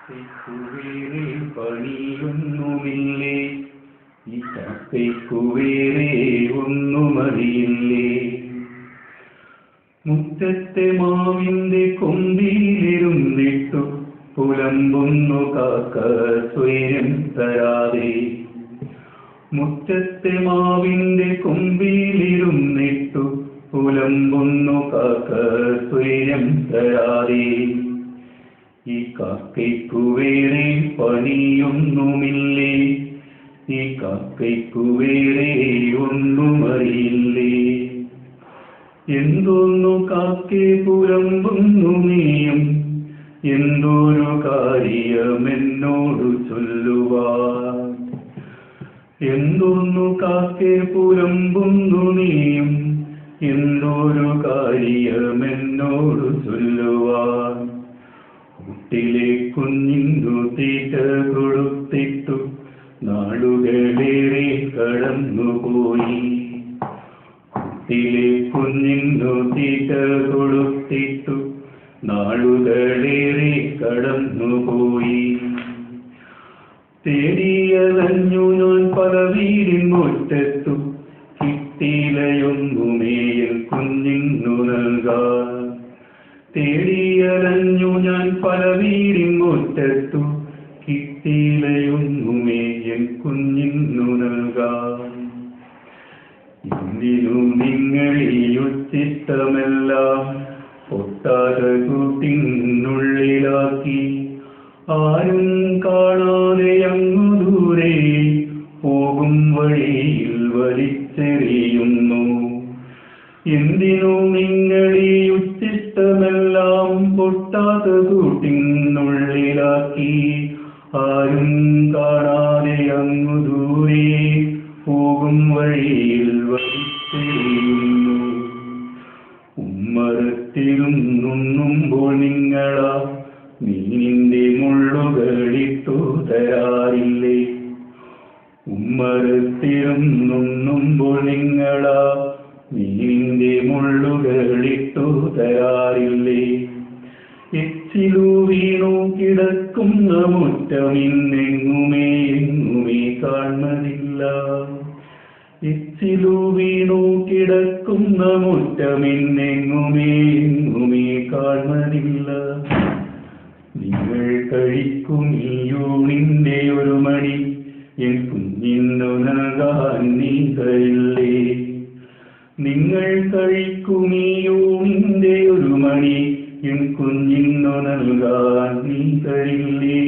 വേറെ പണിയൊന്നുമില്ലേ, ഈ കാക്കയ്ക്കു വേറെ ഒന്നുമറിയില്ലേ. മുറ്റത്തെ മാവിന്റെ കൊമ്പിലിരുന്നിട്ടു പുലമ്പുന്നു കാക്ക സ്വൈര്യം തരാതെ. മുറ്റത്തെ മാവിന്റെ കൊമ്പിലിരുന്നിട്ടു പുലമ്പുന്നു കാക്ക സ്വൈര്യം തരാതെ. ഈ കാക്കയ്ക്കു വേറെ പണിയൊന്നുമില്ലേ, ഈ കാക്കയ്ക്കു വേറെ ഒന്നുമറിയില്ലേ. എന്തോന്നു കാക്കേ പുലമ്പുന്നു നീയും, എന്തോരു കാര്യമെന്നോടു ചൊല്ലുവാൻ. എന്തോന്നു കാക്കേ പുലമ്പുന്നു നീയും, എന്തോരു കാര്യമെന്നോടു ചൊല്ലുവാൻ. കൂട്ടിലെ കുഞ്ഞിന്നു തീറ്റ കൊടുത്തിട്ടു നാളുകളേറെ കടന്നുപോയി. കൂട്ടിലെ കുഞ്ഞിന്നു തീറ്റ കൊടുത്തിട്ടു നാളുകളേറെ കടന്നുപോയി. തേടിയലഞ്ഞു ഞാൻ പല വീടിൻ മുറ്റത്തു, കിട്ടിയിലയൊന്നുമേയിൽ കുഞ്ഞിന്നു നൽകാൻ. തേടിയലഞ്ഞു ഞാൻ പല വീടിൻ മുറ്റത്തു, കിട്ടിയിലയൊന്നുമേയിൽ കുഞ്ഞിന്നു നൽകാൻ. എന്തിനു നിങ്ങളീയുച്ചിഷ്ടമെല്ലാം പൊട്ടാത കൂട്ടിനുള്ളിലാക്കി, ആരും കാണാതെ അങ്ങു ദൂരെ പോകും വഴിയിൽ വലിച്ചെറിയുന്നു. എന്തിനു നിങ്ങളീയുച്ചിഷ്ടമെല്ലാം പൊട്ടാത കൂട്ടിനുള്ളിലാക്കി, ആരും കാണാതെ അങ്ങു ദൂരെ പോകും വഴിയിൽ വലിച്ചെറിയുന്നു. ഉമ്മറത്തിരുന്നുണ്ണുമ്പോൾ നിങ്ങളാ മീനിന്റെ മുള്ളുകളിട്ടു തരാറില്ലേ. ഉമ്മറത്തിരുന്നുണ്ണുമ്പോൾ നിങ്ങളാ മീനിന്റെ മുള്ളുകളിട്ടു തരാറില്ലേ. എച്ചിലു വീണു കിടക്കുന്ന മുറ്റമിന്നെങ്ങുമേ എങ്ങുമേ കാണുന്നില്ല. എച്ചിലു വീണു കിടക്കുന്ന മുറ്റമിന്നെങ്ങുമേ എങ്ങുമേ കാണുന്നില്ല. നിങ്ങൾ കഴിക്കും ഈ യൂണിന്റെ ഒരു മണി എൻ കുഞ്ഞിന്നു നൽകാൻ നീ തരില്ലേ. നിങ്ങൾ കഴിക്കും ഈ യൂണിന്റെ ഒരു മണി എൻ കുഞ്ഞിന്നു നൽകാൻ നീ തരില്ലേ.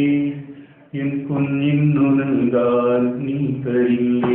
എൻ കുഞ്ഞിന്നു നൽകാൻ നീ തരില്ലേ.